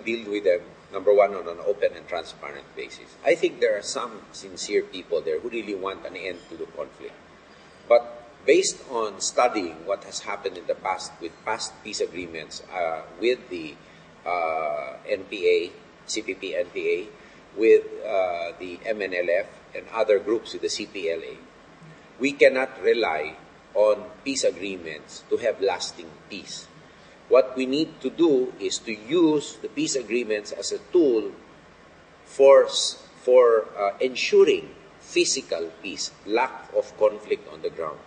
deal with them, number one, on an open and transparent basis. I think there are some sincere people there who really want an end to the conflict. But based on studying what has happened in the past with past peace agreements with the NPA, CPP-NPA, with the MNLF and other groups with the CPLA, we cannot rely on peace agreements to have lasting peace. What we need to do is to use the peace agreements as a tool for ensuring physical peace, lack of conflict on the ground.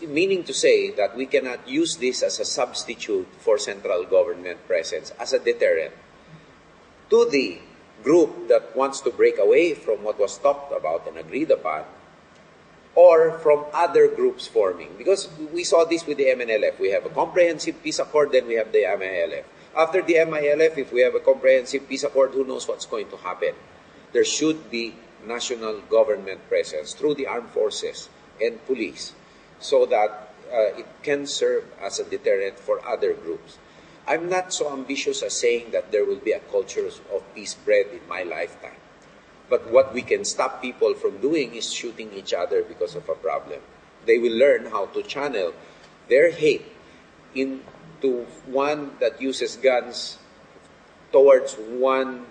Meaning to say that we cannot use this as a substitute for central government presence, as a deterrent to the group that wants to break away from what was talked about and agreed upon, or from other groups forming. Because we saw this with the MNLF. We have a comprehensive peace accord, then we have the MILF. After the MILF, if we have a comprehensive peace accord, who knows what's going to happen? There should be national government presence through the armed forces and police so that it can serve as a deterrent for other groups. I'm not so ambitious as saying that there will be a culture of peace bred in my lifetime. But what we can stop people from doing is shooting each other because of a problem. They will learn how to channel their hate into one that uses guns towards one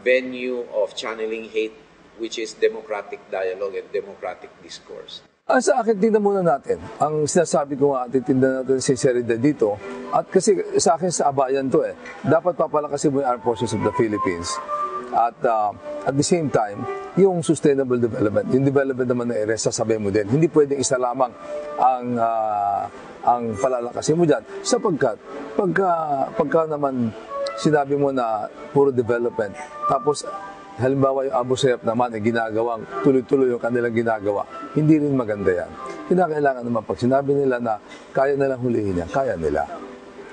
venue of channeling hate, which is democratic dialogue and democratic discourse. Sa akin, tingnan muna natin. Ang sinasabi ko nga, titindan natin si sinceridad dito. At kasi sa akin, sa abayan to dapat papalakasin mo yung Armed Forces of the Philippines. At the same time, yung sustainable development, yung development naman na sasabihin mo din. Hindi pwedeng isa lamang ang palalakasin mo dyan. Sapagkat, pagka naman sinabi mo na puro development, tapos halimbawa yung Abu Sayyaf naman ay ginagawang tuloy-tuloy yung kanilang ginagawa, hindi rin maganda yan. Kinakailangan naman pag sinabi nila na kaya nilang hulihin yan, kaya nila.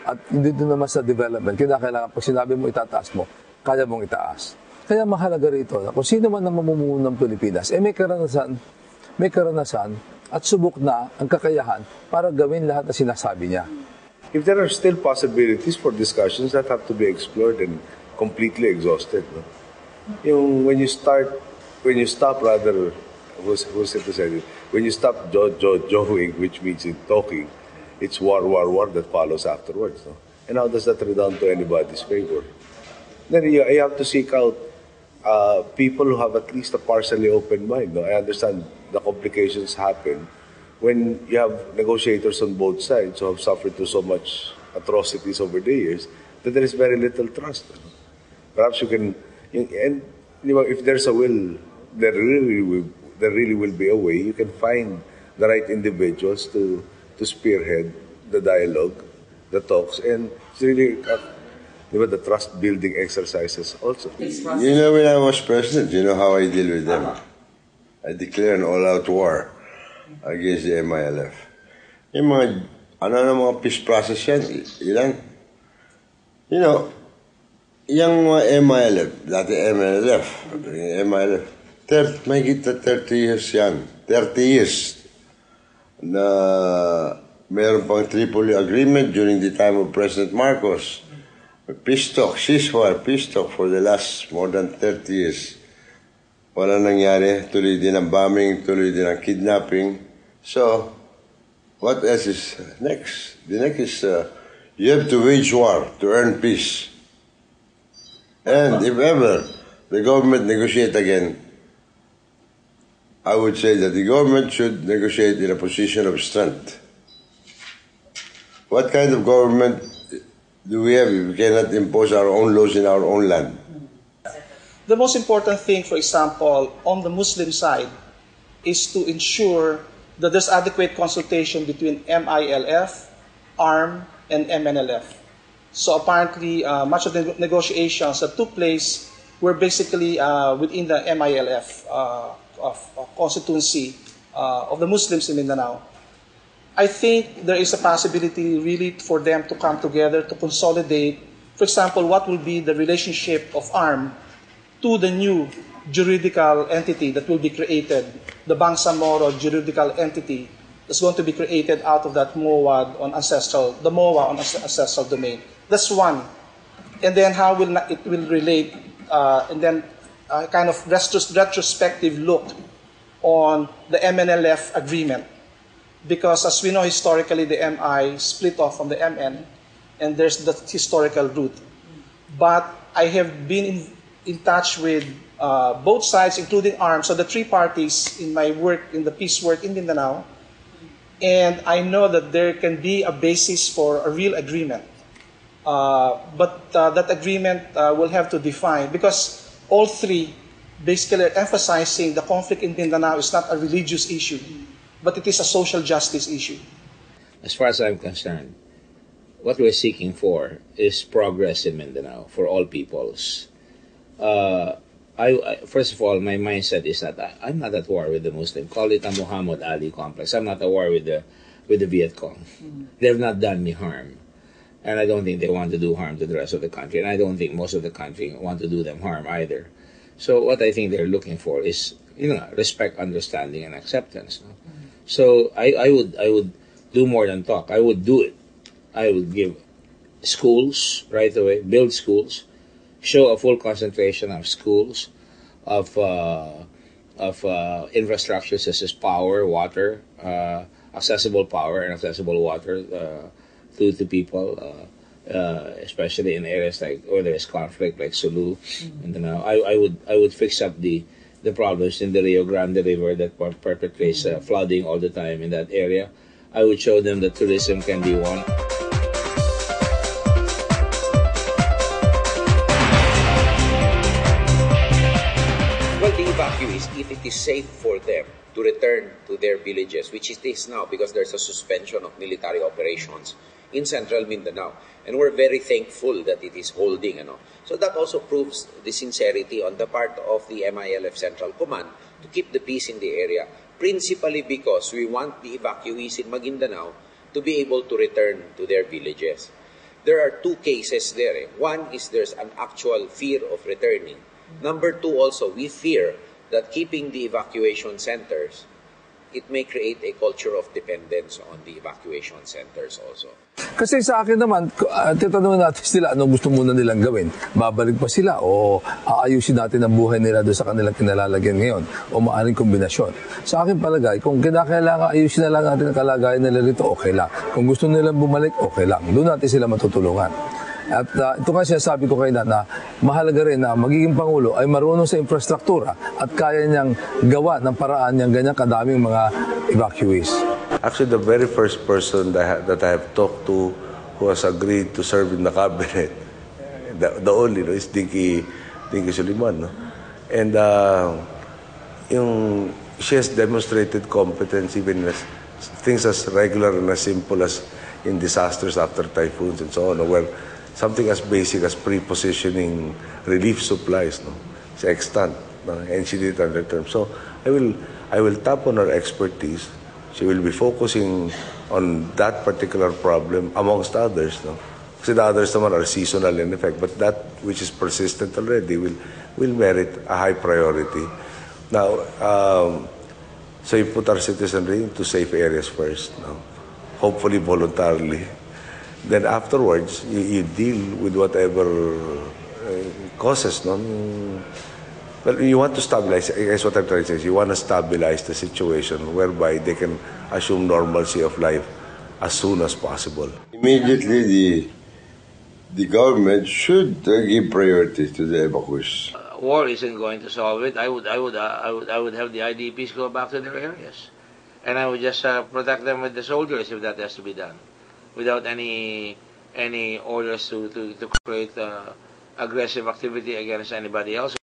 At hindi doon naman sa development, kinakailangan pag sinabi mo itataas mo, kaya mong itaas. Kaya mahalaga rito na kung sino man ang mamumuno ng Pilipinas, may karanasan at subok na ang kakayahan para gawin lahat na sinasabi niya. If there are still possibilities for discussions that have to be explored and completely exhausted, no? When you stop joking, which means in talking, it's war that follows afterwards, no? And how does that redound to anybody's favor? Then you have to seek out people who have at least a partially open mind. No? I understand the complications happen when you have negotiators on both sides who have suffered through so much atrocities over the years that there is very little trust. No? Perhaps you can, and if there's a will, there really will be a way. You can find the right individuals to spearhead the dialogue, the talks, and it's really the trust-building exercises also. You know, when I was president, you know how I deal with them. I declare an all-out war against the MILF. Yung mga peace process yan, ilan? You know, yung MILF, dati MNLF, may kita 30 years yan. 30 years na meron pang Tripoli Agreement during the time of President Marcos. Peace talk, ceasefire, peace talk for the last more than 30 years. Wala nangyari, tuloy din ang bombing, tuloy din ang kidnapping. So, what else is next? The next is you have to wage war to earn peace. And if ever the government negotiate again, I would say that the government should negotiate in a position of strength. What kind of government do we have if we cannot impose our own laws in our own land? The most important thing, for example, on the Muslim side, is to ensure that there's adequate consultation between MILF, ARM, and MNLF. So apparently, much of the negotiations that took place were basically within the MILF constituency of the Muslims in Mindanao. I think there is a possibility really for them to come together to consolidate, for example, what will be the relationship of ARM to the new juridical entity that will be created, the Bangsamoro juridical entity that's going to be created out of that MOA on ancestral domain. That's one. and then how it will relate, and then kind of retrospective look on the MNLF agreement. Because as we know, historically, the MI split off from the MN, and there's the historical root. But I have been in touch with both sides, including ARMS, so the three parties in my work, in the peace work in Mindanao, and I know that there can be a basis for a real agreement. But that agreement will have to define, because all three basically are emphasizing the conflict in Mindanao is not a religious issue, but it is a social justice issue. As far as I'm concerned, what we're seeking for is progress in Mindanao for all peoples. First of all, my mindset is that I'm not at war with the Muslim. Call it a Muhammad Ali complex. I'm not at war with the Viet Cong. They've not done me harm. And I don't think they want to do harm to the rest of the country. And I don't think most of the country want to do them harm either. So what I think they're looking for is, respect, understanding, and acceptance. No? So I would do more than talk. I would do it. I would give schools right away, build schools, show a full concentration of schools, of infrastructure such as power, water, accessible power and accessible water to people, especially in areas like where there is conflict, like Sulu. And I would fix up the problems in the Rio Grande River that perpetrates flooding all the time in that area. I would show them that tourism can be won. Well, the evacuees, if it is safe for them to return to their villages, which it is now because there's a suspension of military operations in central Mindanao, and we're very thankful that it is holding. So that also proves the sincerity on the part of the MILF Central Command to keep the peace in the area, principally because we want the evacuees in Maguindanao to be able to return to their villages. There are two cases there. One is there's an actual fear of returning. Number two, also, we fear that keeping the evacuation centers, it may create a culture of dependence on the evacuation centers also. Kasi sa akin naman, titanungin natin sila anong gusto muna nilang gawin. Babalik pa sila o aayusin natin ang buhay nila doon sa kanilang kinalalagyan ngayon o maaaring kombinasyon. Sa akin palagay, kung kinakailangan ayusin na lang natin ang kalagayan nila rito, okay lang. Kung gusto nilang bumalik, okay lang. Doon natin sila matutulungan. At ito kasi sinasabi ko kayo na mahalaga rin na magiging Pangulo ay marunong sa infrastruktura at kaya niyang gawa ng paraan niyang ganyan kadaming mga evacuees. Actually, the very first person that I have talked to who has agreed to serve in the cabinet, the only, is Dinky Soliman. No? And she has demonstrated competence even in things as regular and as simple as in disasters after typhoons and so on, where something as basic as pre-positioning relief supplies, it's extant, and she did it under terms. So I will tap on her expertise. She will be focusing on that particular problem amongst others. Kasi the others naman are seasonal in effect, but that which is persistent already will merit a high priority. Now, so you put our citizenry into safe areas first, hopefully voluntarily. Then afterwards, you deal with whatever causes. Well, you want to stabilize. I guess what I'm trying to say is you want to stabilize the situation whereby they can assume normalcy of life as soon as possible. Immediately, the government should give priority to the evacuees. War isn't going to solve it. I would have the IDPs go back to their areas, and I would just protect them with the soldiers if that has to be done, without any orders to create aggressive activity against anybody else.